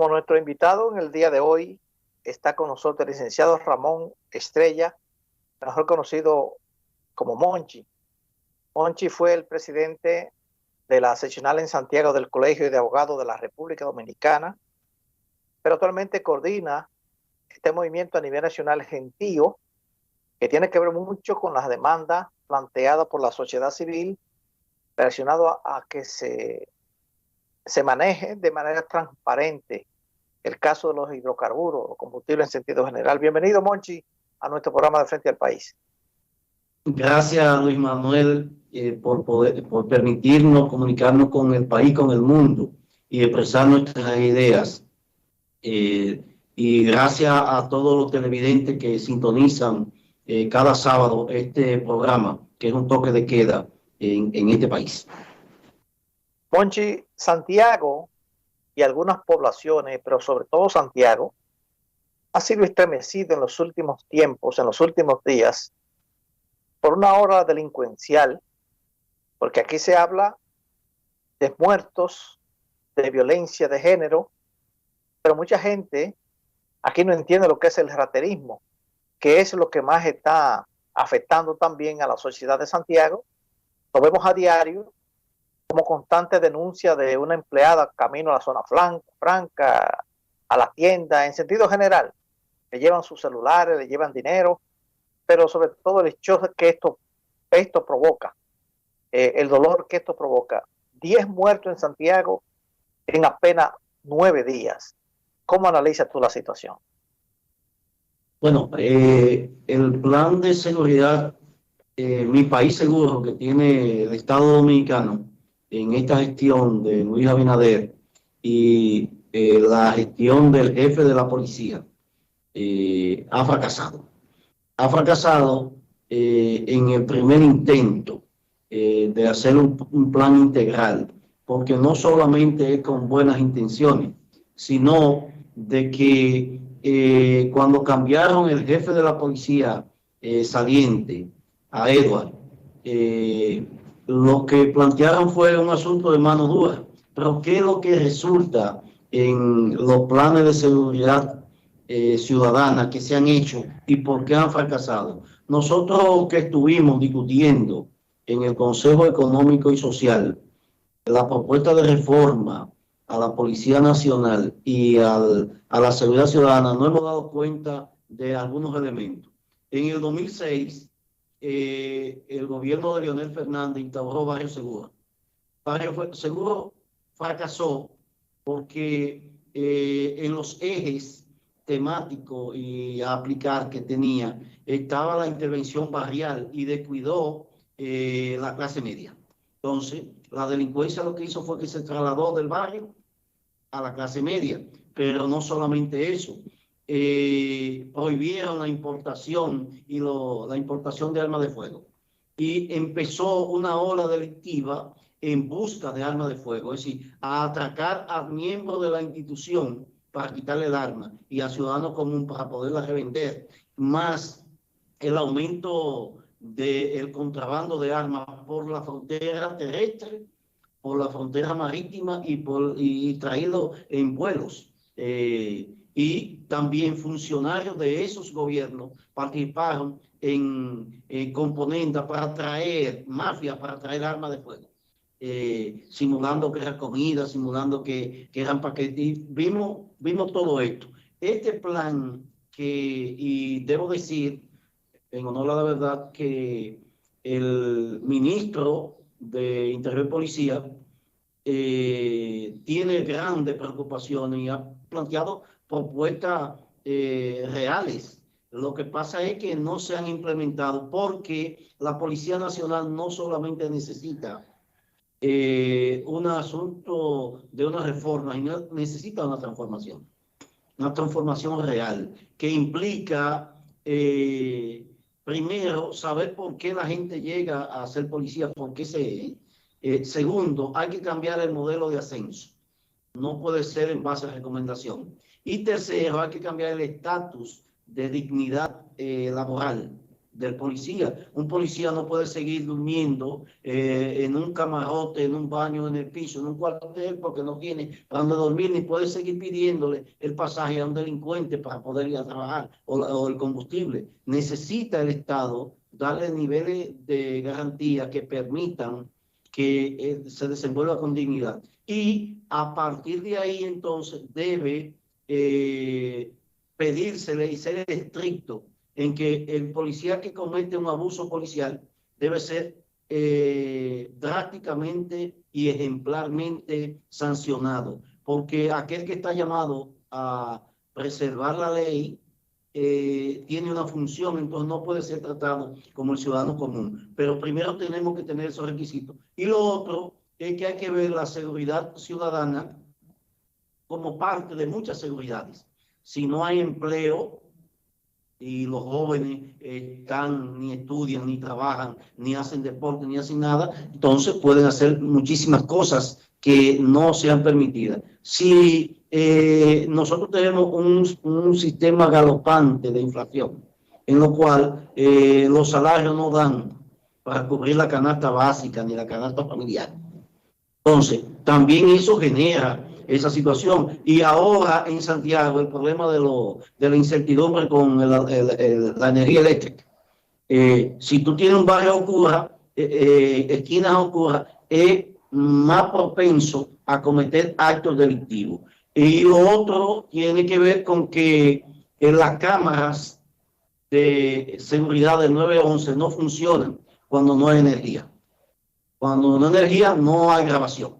Como nuestro invitado en el día de hoy está con nosotros el licenciado Ramón Estrella, mejor conocido como Monchi. Monchi fue el presidente de la seccional en Santiago del Colegio de Abogados de la República Dominicana, pero actualmente coordina este movimiento a nivel nacional gentío, que tiene que ver mucho con las demandas planteadas por la sociedad civil relacionado a que se maneje de manera transparente el caso de los hidrocarburos, los combustibles en sentido general. Bienvenido, Monchi, a nuestro programa de Frente al País. Gracias, Luis Manuel, por permitirnos comunicarnos con el país, con el mundo y expresar nuestras ideas. Y gracias a todos los televidentes que sintonizan cada sábado este programa, que es un toque de queda en este país. Monchi, Santiago y algunas poblaciones, pero sobre todo Santiago, ha sido estremecido en los últimos tiempos, en los últimos días, por una ola delincuencial, porque aquí se habla de muertos, de violencia de género, pero mucha gente aquí no entiende lo que es el raterismo, que es lo que más está afectando también a la sociedad de Santiago. Lo vemos a diario como constante denuncia de una empleada camino a la zona franca, a la tienda, en sentido general. Le llevan sus celulares, le llevan dinero, pero sobre todo el choque que esto provoca, el dolor que esto provoca. 10 muertos en Santiago en apenas 9 días. ¿Cómo analizas tú la situación? Bueno, el plan de seguridad, mi país seguro que tiene el Estado Dominicano en esta gestión de Luis Abinader y la gestión del jefe de la policía ha fracasado. Ha fracasado en el primer intento de hacer un plan integral, porque no solamente es con buenas intenciones, sino de que cuando cambiaron el jefe de la policía saliente a Edward, lo que plantearon fue un asunto de mano dura. Pero ¿qué es lo que resulta en los planes de seguridad ciudadana que se han hecho y por qué han fracasado? Nosotros que estuvimos discutiendo en el Consejo Económico y Social la propuesta de reforma a la Policía Nacional y a la seguridad ciudadana, nos hemos dado cuenta de algunos elementos. En el 2006, el gobierno de Leonel Fernández instauró Barrio Seguro. Barrio Seguro fracasó porque en los ejes temáticos y a aplicar que tenía estaba la intervención barrial y descuidó la clase media. Entonces, la delincuencia lo que hizo fue que se trasladó del barrio a la clase media, pero no solamente eso. Prohibieron la importación y la importación de armas de fuego. Y empezó una ola delictiva en busca de armas de fuego, es decir, a atracar a miembros de la institución para quitarle el arma y a ciudadanos comunes para poderla revender, más el aumento del contrabando de armas por la frontera terrestre, por la frontera marítima y traído en vuelos. Y también funcionarios de esos gobiernos participaron en componentes para traer mafias, para traer armas de fuego, simulando que era comida, simulando que eran paquetes. Y vimos todo esto. Este plan y debo decir, en honor a la verdad, que el ministro de Interior y Policía tiene grandes preocupaciones y ha planteado propuestas reales. Lo que pasa es que no se han implementado porque la Policía Nacional no solamente necesita un asunto de una reforma, y necesita una transformación real que implica primero saber por qué la gente llega a ser policía, por qué segundo, hay que cambiar el modelo de ascenso. No puede ser en base a recomendación. Y tercero, hay que cambiar el estatus de dignidad laboral. del policía. Un policía no puede seguir durmiendo en un camarote, en un baño, en el piso, en un cuartel, porque no tiene para dónde dormir, ni puede seguir pidiéndole el pasaje a un delincuente para poder ir a trabajar o el combustible. Necesita el Estado darle niveles de garantía que permitan que se desenvuelva con dignidad. Y a partir de ahí, entonces, debe pedírsele y ser estricto en que el policía que comete un abuso policial debe ser drásticamente y ejemplarmente sancionado, porque aquel que está llamado a preservar la ley tiene una función, entonces no puede ser tratado como el ciudadano común. Pero primero tenemos que tener esos requisitos. Y lo otro es que hay que ver la seguridad ciudadana como parte de muchas seguridades. Si no hay empleo y los jóvenes ni estudian, ni trabajan, ni hacen deporte, ni hacen nada, entonces pueden hacer muchísimas cosas que no sean permitidas. Si nosotros tenemos un sistema galopante de inflación, en lo cual los salarios no dan para cubrir la canasta básica ni la canasta familiar. Entonces, también eso genera esa situación. Y ahora en Santiago el problema de la incertidumbre con la energía eléctrica. Si tú tienes un barrio oscura, esquinas oscuras, es más propenso a cometer actos delictivos. Y lo otro tiene que ver con que las cámaras de seguridad del 911 no funcionan cuando no hay energía. Cuando no hay energía, no hay grabación.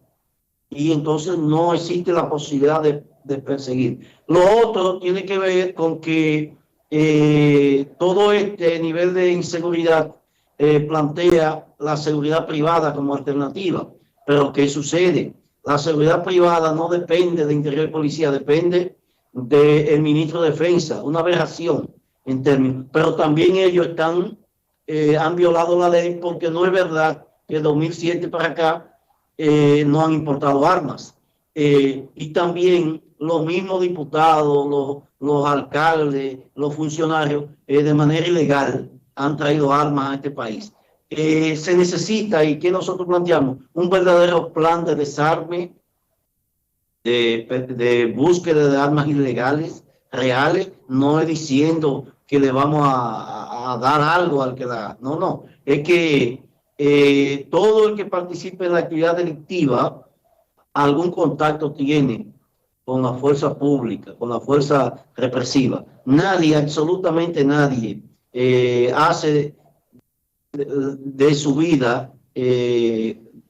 Y entonces no existe la posibilidad de perseguir. Lo otro tiene que ver con que todo este nivel de inseguridad plantea la seguridad privada como alternativa. Pero ¿qué sucede? La seguridad privada no depende de Interior y Policía, depende del ministro de Defensa, una aberración en términos. Pero también ellos han violado la ley, porque no es verdad que de 2007 para acá no han importado armas. Y también los mismos diputados, los alcaldes, los funcionarios, de manera ilegal han traído armas a este país. Se necesita, y que nosotros planteamos, un verdadero plan de desarme, de búsqueda de armas ilegales, reales. No es diciendo que le vamos a dar algo al que la... No, no. Es que todo el que participe en la actividad delictiva algún contacto tiene con la fuerza pública, con la fuerza represiva. Nadie, absolutamente nadie, hace de su vida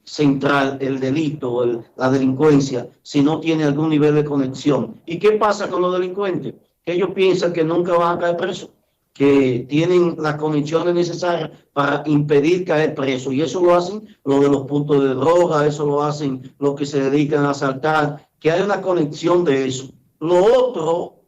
central el delito, la delincuencia, si no tiene algún nivel de conexión. ¿Y qué pasa con los delincuentes? Ellos piensan que nunca van a caer presos, que tienen las conexiones necesarias para impedir caer preso, y eso lo hacen los de los puntos de droga, eso lo hacen los que se dedican a asaltar, que hay una conexión de eso. Lo otro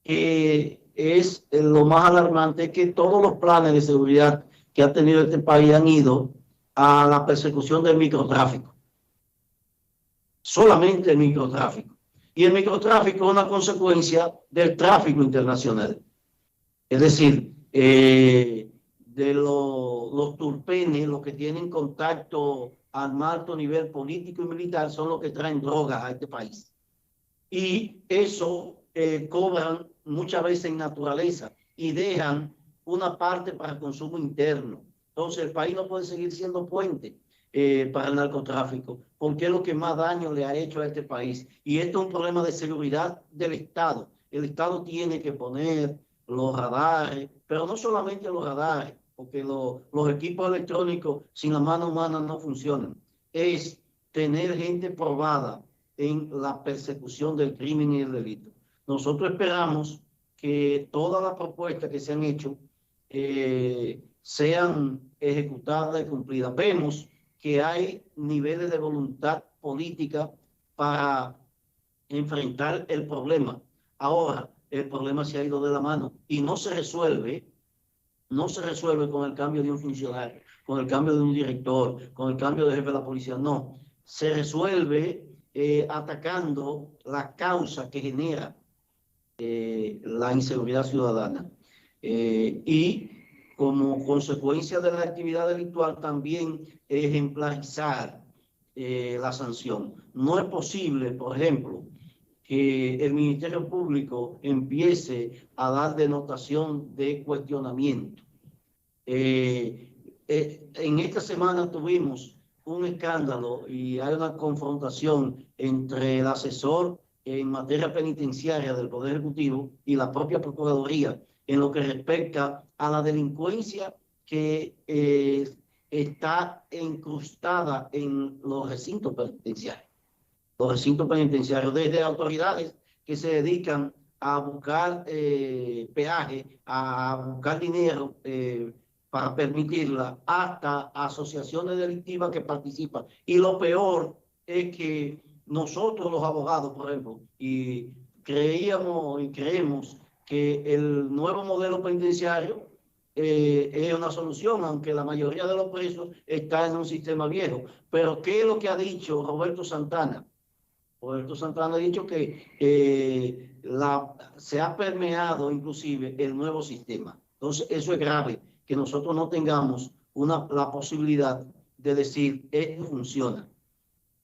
que es lo más alarmante es que todos los planes de seguridad que ha tenido este país han ido a la persecución del microtráfico, solamente el microtráfico, y el microtráfico es una consecuencia del tráfico internacional. Es decir, de los turpenes, los que tienen contacto a más alto nivel político y militar, son los que traen drogas a este país. Y eso cobran muchas veces en naturaleza y dejan una parte para el consumo interno. Entonces el país no puede seguir siendo puente para el narcotráfico, porque es lo que más daño le ha hecho a este país. Y esto es un problema de seguridad del Estado. El Estado tiene que poner los radares, pero no solamente los radares, porque los equipos electrónicos sin la mano humana no funcionan. Es tener gente probada en la persecución del crimen y el delito. Nosotros esperamos que todas las propuestas que se han hecho sean ejecutadas y cumplidas. Vemos que hay niveles de voluntad política para enfrentar el problema. Ahora, el problema se ha ido de la mano y no se resuelve con el cambio de un funcionario, con el cambio de un director, con el cambio de jefe de la policía. No, se resuelve atacando la causa que genera la inseguridad ciudadana. Y como consecuencia de la actividad delictual, también ejemplarizar la sanción. No es posible, por ejemplo, que el Ministerio Público empiece a dar denotación de cuestionamiento. En esta semana tuvimos un escándalo y hay una confrontación entre el asesor en materia penitenciaria del Poder Ejecutivo y la propia Procuraduría en lo que respecta a la delincuencia que está incrustada en los recintos penitenciarios. Los recintos penitenciarios, desde autoridades que se dedican a buscar peaje, a buscar dinero para permitirla, hasta asociaciones delictivas que participan. Y lo peor es que nosotros los abogados, por ejemplo, y creíamos y creemos que el nuevo modelo penitenciario es una solución, aunque la mayoría de los presos está en un sistema viejo. Pero ¿qué es lo que ha dicho Roberto Santana? Roberto Santana ha dicho que se ha permeado inclusive el nuevo sistema. Entonces, eso es grave, que nosotros no tengamos la posibilidad de decir, esto funciona,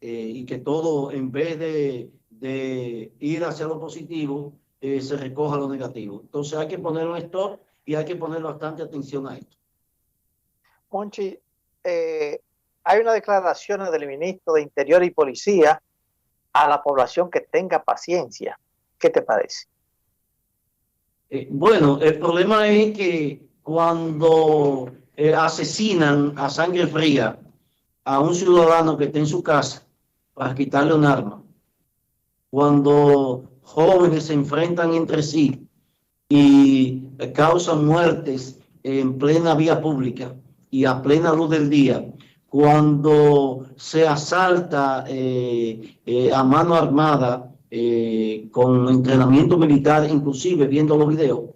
y que todo, en vez de ir hacia lo positivo, se recoja lo negativo. Entonces, hay que poner un stop y hay que poner bastante atención a esto. Monchi, hay una declaración del ministro de Interior y Policía a la población que tenga paciencia. ¿Qué te parece? Bueno, el problema es que cuando asesinan a sangre fría a un ciudadano que está en su casa para quitarle un arma, cuando jóvenes se enfrentan entre sí y causan muertes en plena vía pública y a plena luz del día, cuando se asalta a mano armada con entrenamiento militar, inclusive viendo los videos,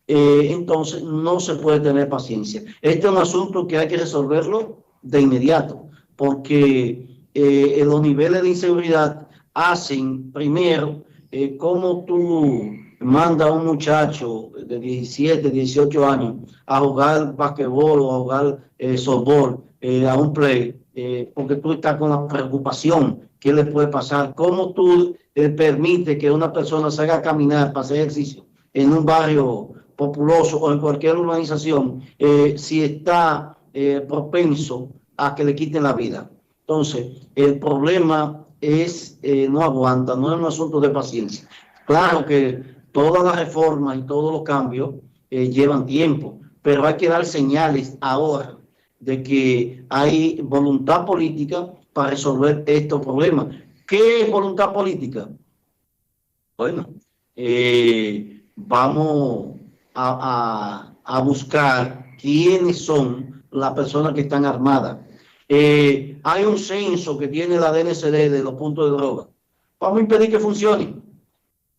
entonces no se puede tener paciencia. Este es un asunto que hay que resolverlo de inmediato, porque los niveles de inseguridad hacen, primero, cómo tú manda a un muchacho de 17, 18 años a jugar basquetbol o a jugar softball, a un play, porque tú estás con la preocupación, ¿qué le puede pasar? ¿Cómo tú permites que una persona salga a caminar para hacer ejercicio en un barrio populoso o en cualquier urbanización si está propenso a que le quiten la vida? Entonces, el problema es, no aguanta, no es un asunto de paciencia. Claro que todas las reformas y todos los cambios llevan tiempo, pero hay que dar señales ahora de que hay voluntad política para resolver estos problemas. ¿Qué es voluntad política? Bueno, vamos a buscar quiénes son las personas que están armadas. Hay un censo que tiene la DNCD de los puntos de droga. Vamos a impedir que funcione.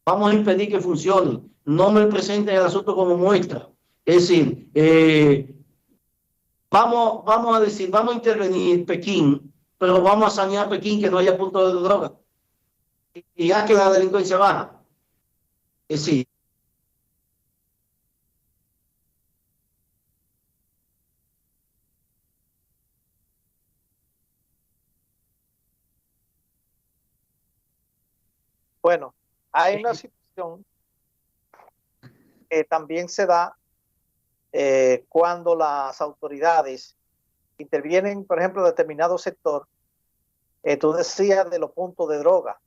Vamos a impedir que funcione. No me presenten el asunto como muestra. Es decir, vamos a decir, vamos a intervenir Pekín, pero vamos a sanear Pekín que no haya puntos de droga. Y ya que la delincuencia baja. Es decir, bueno, hay una situación que también se da cuando las autoridades intervienen, por ejemplo, en determinado sector. Tú decías de los puntos de droga,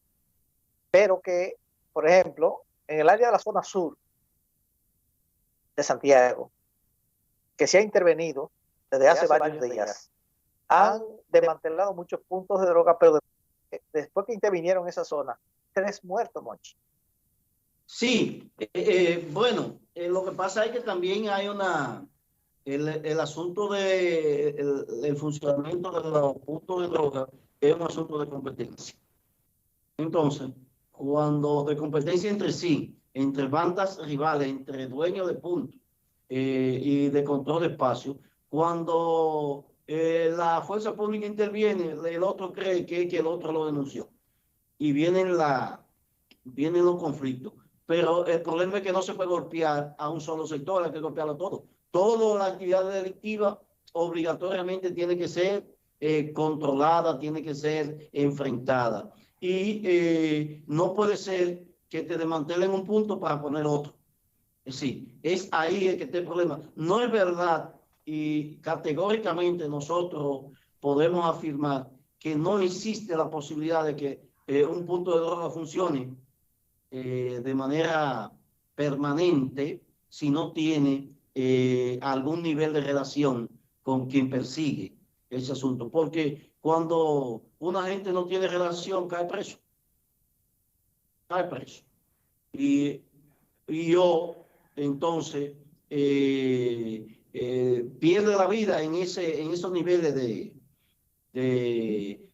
pero que, por ejemplo, en el área de la zona sur de Santiago, que se ha intervenido desde hace varios días, han desmantelado muchos puntos de droga, pero después que intervinieron en esa zona, 3 muertos, Monchi. Sí, bueno, lo que pasa es que también hay el asunto del funcionamiento de los puntos de droga es un asunto de competencia. Entonces, cuando de competencia entre sí, entre bandas rivales, entre dueños de puntos y de control de espacio, cuando la fuerza pública interviene, el otro cree que el otro lo denunció. Y vienen los conflictos. Pero el problema es que no se puede golpear a un solo sector, hay que golpearlo todo. toda la actividad delictiva obligatoriamente tiene que ser controlada, tiene que ser enfrentada. Y no puede ser que te desmantelen un punto para poner otro. Sí, es ahí el que está el problema. No es verdad y categóricamente nosotros podemos afirmar que no existe la posibilidad de que un punto de droga funcione de manera permanente si no tiene algún nivel de relación con quien persigue ese asunto. Porque cuando una gente no tiene relación, cae preso. Cae preso. Y yo entonces pierde la vida en esos niveles de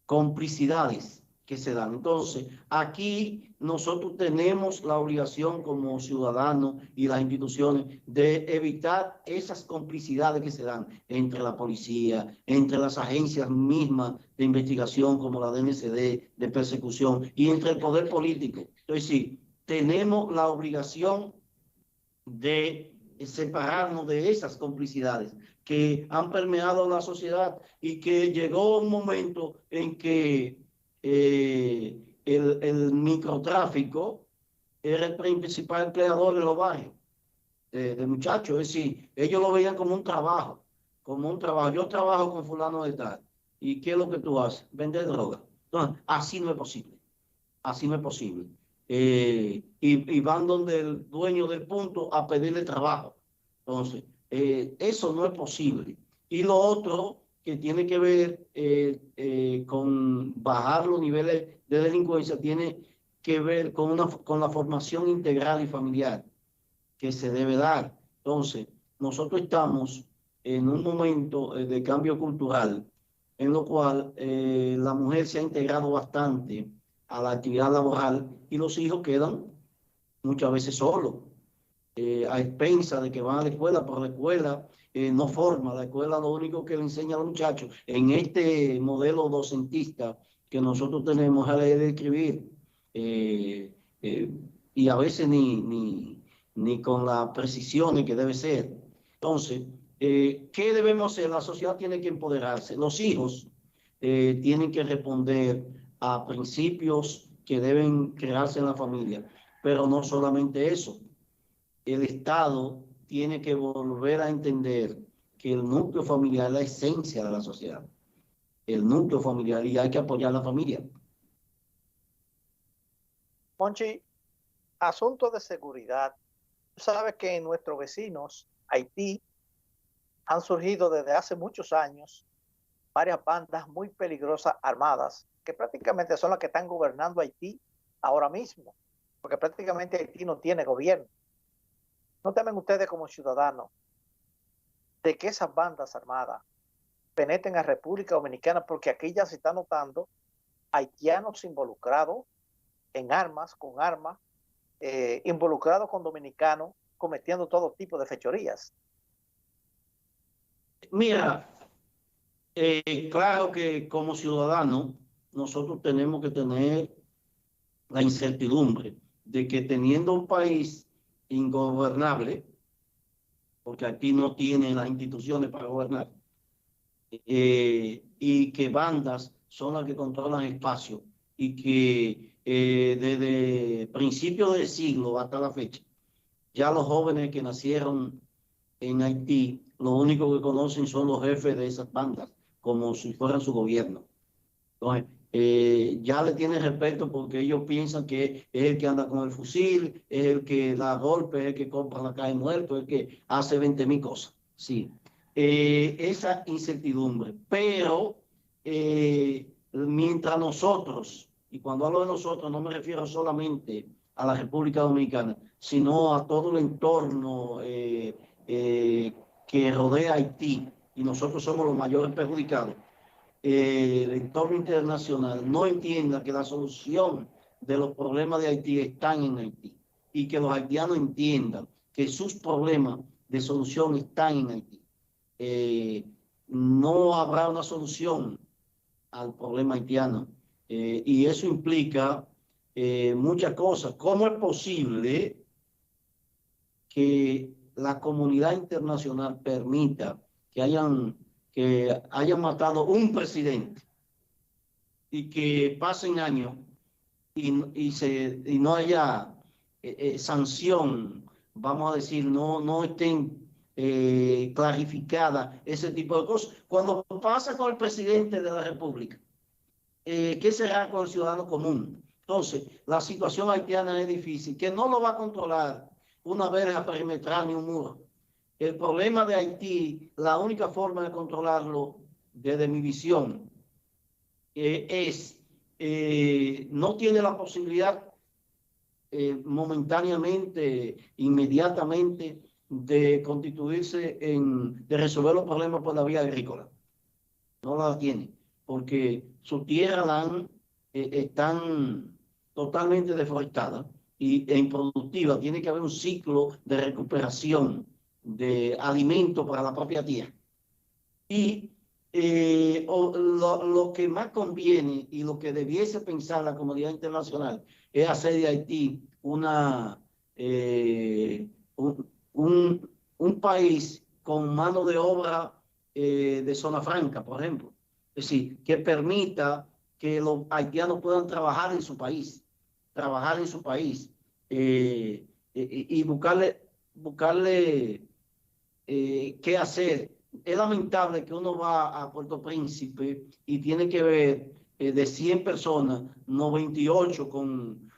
complicidades que se dan. Entonces, aquí nosotros tenemos la obligación como ciudadanos y las instituciones de evitar esas complicidades que se dan entre la policía, entre las agencias mismas de investigación como la DNCD, de persecución, y entre el poder político. Entonces, sí, tenemos la obligación de separarnos de esas complicidades que han permeado la sociedad y que llegó un momento en que el microtráfico era el principal empleador de los barrios de muchachos. Es decir, ellos lo veían como un trabajo, como un trabajo. Yo trabajo con fulano de tal. ¿Y qué es lo que tú haces? Vender droga. Entonces, así no es posible. Así no es posible. Y van donde el dueño del punto a pedirle trabajo. Entonces, eso no es posible. Y lo otro que tiene que ver con bajar los niveles de delincuencia tiene que ver con la formación integral y familiar que se debe dar. Entonces, nosotros estamos en un momento de cambio cultural en lo cual la mujer se ha integrado bastante a la actividad laboral y los hijos quedan muchas veces solos, a expensas de que van a la escuela, pero la escuela no forma, la escuela lo único que le enseña a los muchachos en este modelo docentista que nosotros tenemos es leer y escribir, y a veces ni con la precisión que debe ser. Entonces, ¿qué debemos hacer? La sociedad tiene que empoderarse, los hijos tienen que responder a principios que deben crearse en la familia, pero no solamente eso. El Estado tiene que volver a entender que el núcleo familiar es la esencia de la sociedad. El núcleo familiar, y hay que apoyar a la familia. Monchi, asuntos de seguridad. Tú sabes que en nuestros vecinos, Haití, han surgido desde hace muchos años varias bandas muy peligrosas armadas, que prácticamente son las que están gobernando Haití ahora mismo, porque prácticamente Haití no tiene gobierno. ¿No temen ustedes como ciudadanos de que esas bandas armadas penetren a República Dominicana? Porque aquí ya se está notando haitianos involucrados en armas, con armas, involucrados con dominicanos, cometiendo todo tipo de fechorías. Mira, claro que como ciudadanos nosotros tenemos que tener la incertidumbre de que teniendo un país ingobernable, porque aquí no tienen las instituciones para gobernar, y que bandas son las que controlan el espacio y que desde principios del siglo hasta la fecha, ya los jóvenes que nacieron en Haití, lo único que conocen son los jefes de esas bandas, como si fueran su gobierno. Entonces, ya le tienen respeto porque ellos piensan que es el que anda con el fusil, es el que da golpes, es el que compra la calle muerto, es el que hace 20.000 cosas. Sí, esa incertidumbre. Pero mientras nosotros, y cuando hablo de nosotros no me refiero solamente a la República Dominicana, sino a todo el entorno que rodea Haití, y nosotros somos los mayores perjudicados, el entorno internacional no entienda que la solución de los problemas de Haití están en Haití y que los haitianos entiendan que sus problemas de solución están en Haití. No habrá una solución al problema haitiano y eso implica muchas cosas. ¿Cómo es posible que la comunidad internacional permita que hayan matado un presidente y que pasen años y no haya sanción, vamos a decir, no estén clarificadas ese tipo de cosas. Cuando pasa con el presidente de la República, ¿qué será con el ciudadano común? Entonces, la situación haitiana es difícil, que no lo va a controlar una verja perimetral ni un muro. El problema de Haití, la única forma de controlarlo, desde mi visión, no tiene la posibilidad momentáneamente, inmediatamente, de constituirse de resolver los problemas por la vía agrícola. No la tiene, porque su tierra están totalmente deforestadas e improductiva. Tiene que haber un ciclo de recuperación de alimento para la propia tierra. Y lo que más conviene y lo que debiese pensar la comunidad internacional es hacer de Haití un país con mano de obra de zona franca, por ejemplo. Es decir, que permita que los haitianos puedan trabajar en su país y buscarle qué hacer. Es lamentable que uno va a Puerto Príncipe y tiene que ver de 100 personas, 98 con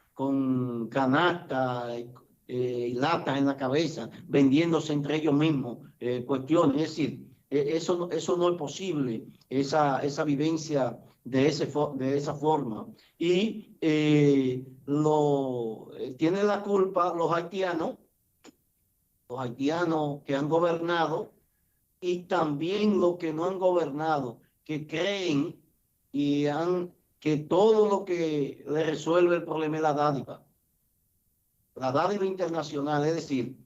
canastas y latas en la cabeza, vendiéndose entre ellos mismos cuestiones. Es decir, eso no es posible, esa vivencia de esa forma. Y tienen la culpa los haitianos que han gobernado, y también los que no han gobernado, que creen que todo lo que le resuelve el problema es la dádiva internacional. Es decir,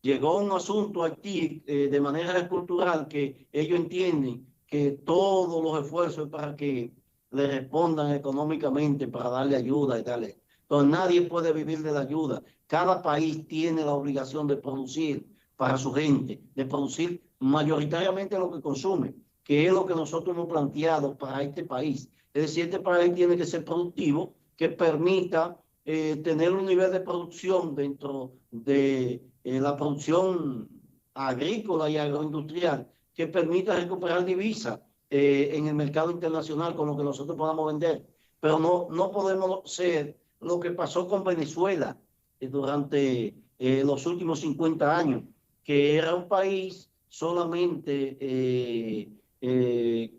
llegó un asunto a Haití de manera cultural que ellos entienden que todos los esfuerzos para que le respondan económicamente, para darle ayuda y darle. Entonces nadie puede vivir de la ayuda. Cada país tiene la obligación de producir para su gente, de producir mayoritariamente lo que consume, que es lo que nosotros hemos planteado para este país. Es decir, este país tiene que ser productivo, que permita tener un nivel de producción dentro de la producción agrícola y agroindustrial, que permita recuperar divisas en el mercado internacional con lo que nosotros podamos vender. Pero no podemos ser lo que pasó con Venezuela durante los últimos 50 años, que era un país solamente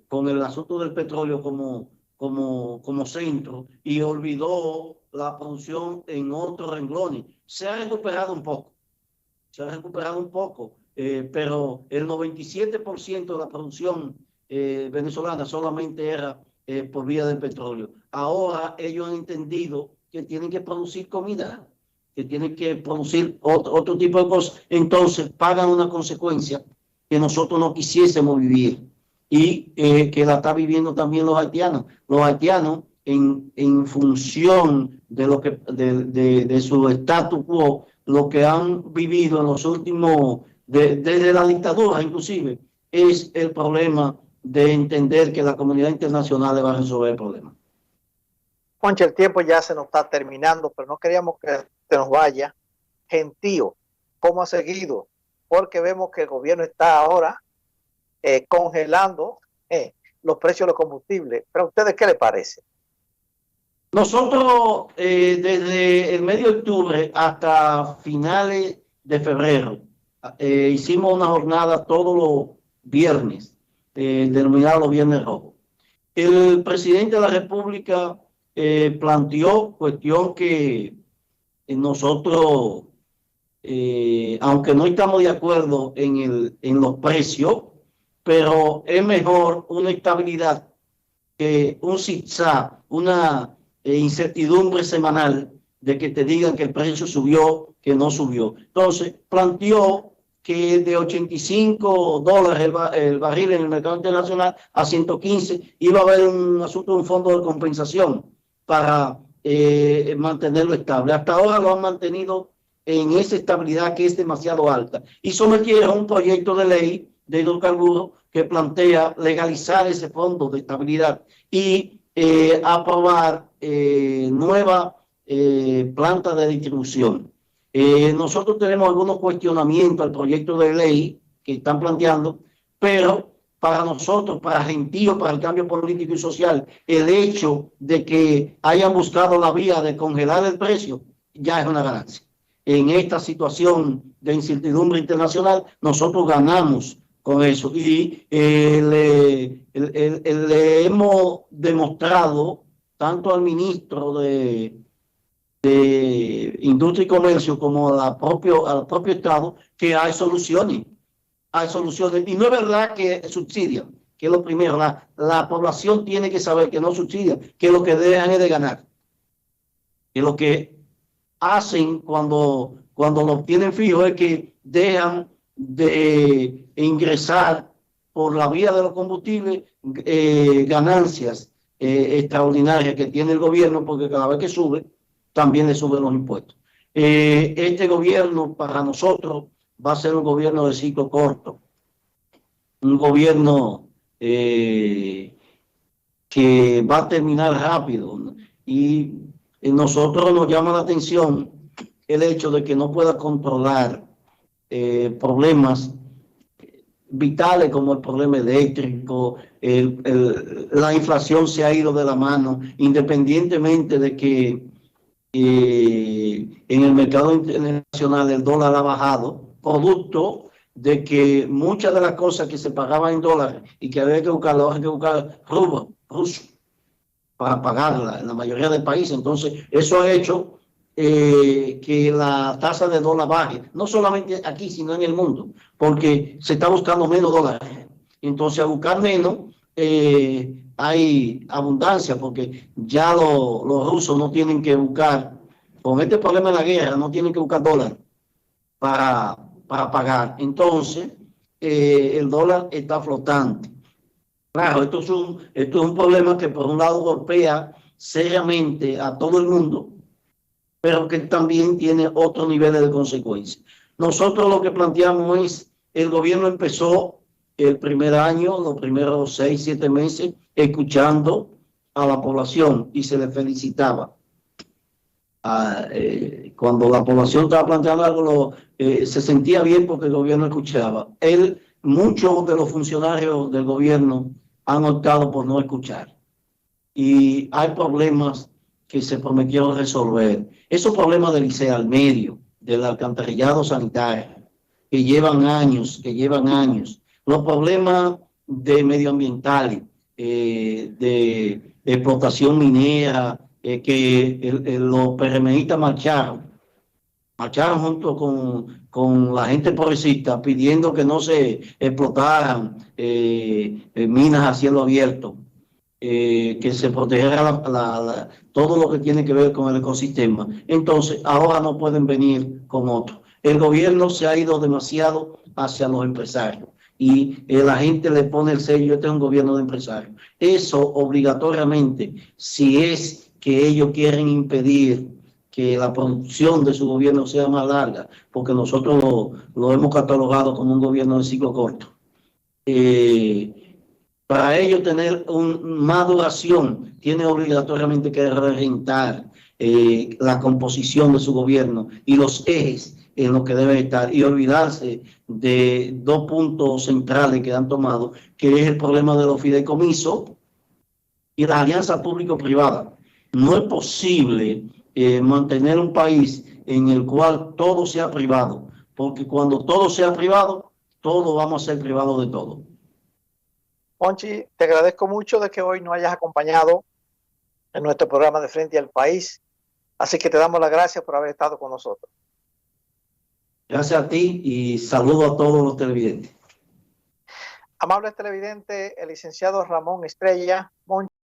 con el asunto del petróleo como centro, y olvidó la producción en otros renglones. Se ha recuperado un poco, pero el 97% de la producción venezolana solamente era por vía del petróleo. Ahora ellos han entendido que tienen que producir comida, que tienen que producir otro tipo de cosas. Entonces pagan una consecuencia que nosotros no quisiésemos vivir, y que la está viviendo también los haitianos. Los haitianos, en función de su status quo, lo que han vivido en los últimos, desde la dictadura inclusive, es el problema de entender que la comunidad internacional le va a resolver el problema. Juancho, el tiempo ya se nos está terminando, pero no queríamos que se nos vaya. Gentío, ¿cómo ha seguido? Porque vemos que el gobierno está ahora congelando los precios de los combustibles. ¿Pero a ustedes qué les parece? Nosotros desde el medio de octubre hasta finales de febrero hicimos una jornada todos los viernes, denominada los Viernes Rojos. El presidente de la República planteó cuestión que nosotros, aunque no estamos de acuerdo en los precios, pero es mejor una estabilidad que un zigzag, una incertidumbre semanal de que te digan que el precio subió, que no subió. Entonces planteó que de $85 el barril en el mercado internacional a 115 iba a haber un asunto de un fondo de compensación para mantenerlo estable. Hasta ahora lo han mantenido en esa estabilidad que es demasiado alta. Y sometieron un proyecto de ley de hidrocarburos que plantea legalizar ese fondo de estabilidad y aprobar nueva planta de distribución. Nosotros tenemos algunos cuestionamientos al proyecto de ley que están planteando, pero para nosotros, para Gentío, para el cambio político y social, el hecho de que hayan buscado la vía de congelar el precio ya es una ganancia. En esta situación de incertidumbre internacional, nosotros ganamos con eso y le hemos demostrado tanto al ministro de Industria y Comercio como al propio Estado que hay soluciones. Hay soluciones. Y no es verdad que subsidian, que es lo primero. La población tiene que saber que no subsidian, que lo que dejan es de ganar. Que lo que hacen cuando lo obtienen fijo es que dejan de ingresar por la vía de los combustibles ganancias extraordinarias que tiene el gobierno, porque cada vez que sube, también le suben los impuestos. Este gobierno para nosotros va a ser un gobierno de ciclo corto, un gobierno que va a terminar rápido. Y nosotros nos llama la atención el hecho de que no pueda controlar problemas vitales como el problema eléctrico, la inflación se ha ido de la mano, independientemente de que en el mercado internacional el dólar ha bajado, producto de que muchas de las cosas que se pagaban en dólares y que había que buscar rublo ruso para pagarla en la mayoría del país. Entonces, eso ha hecho que la tasa de dólar baje, no solamente aquí, sino en el mundo, porque se está buscando menos dólares. Entonces, a buscar menos, hay abundancia, porque ya los rusos no tienen que buscar, con este problema de la guerra, no tienen que buscar dólares para pagar. Entonces, el dólar está flotante. Claro, esto es un problema que por un lado golpea seriamente a todo el mundo, pero que también tiene otros niveles de consecuencias. Nosotros lo que planteamos es, el gobierno empezó el primer año, los primeros 6, 7 meses, escuchando a la población y se le felicitaba. Cuando la población estaba planteando algo, se sentía bien porque el gobierno escuchaba. Muchos de los funcionarios del gobierno han optado por no escuchar. Y hay problemas que se prometieron resolver. Esos problemas del liceo al medio, del alcantarillado sanitario, que llevan años. Los problemas de medioambientales, de explotación minera, que los PRMistas marcharon junto con la gente progresista pidiendo que no se explotaran minas a cielo abierto, que se protegiera todo lo que tiene que ver con el ecosistema. Entonces, ahora no pueden venir con otro. El gobierno se ha ido demasiado hacia los empresarios y la gente le pone el sello, este es un gobierno de empresarios. Eso obligatoriamente, si es que ellos quieren impedir que la producción de su gobierno sea más larga, porque nosotros lo hemos catalogado como un gobierno de ciclo corto. Para ellos tener más duración, tiene obligatoriamente que reorientar la composición de su gobierno y los ejes en los que debe estar y olvidarse de 2 puntos centrales que han tomado, que es el problema de los fideicomisos y la alianza público-privada. No es posible mantener un país en el cual todo sea privado, porque cuando todo sea privado, todos vamos a ser privados de todo. Monchi, te agradezco mucho de que hoy nos hayas acompañado en nuestro programa de Frente al País, así que te damos las gracias por haber estado con nosotros. Gracias a ti y saludo a todos los televidentes. Amables televidentes, el licenciado Ramón Estrella, Monchi.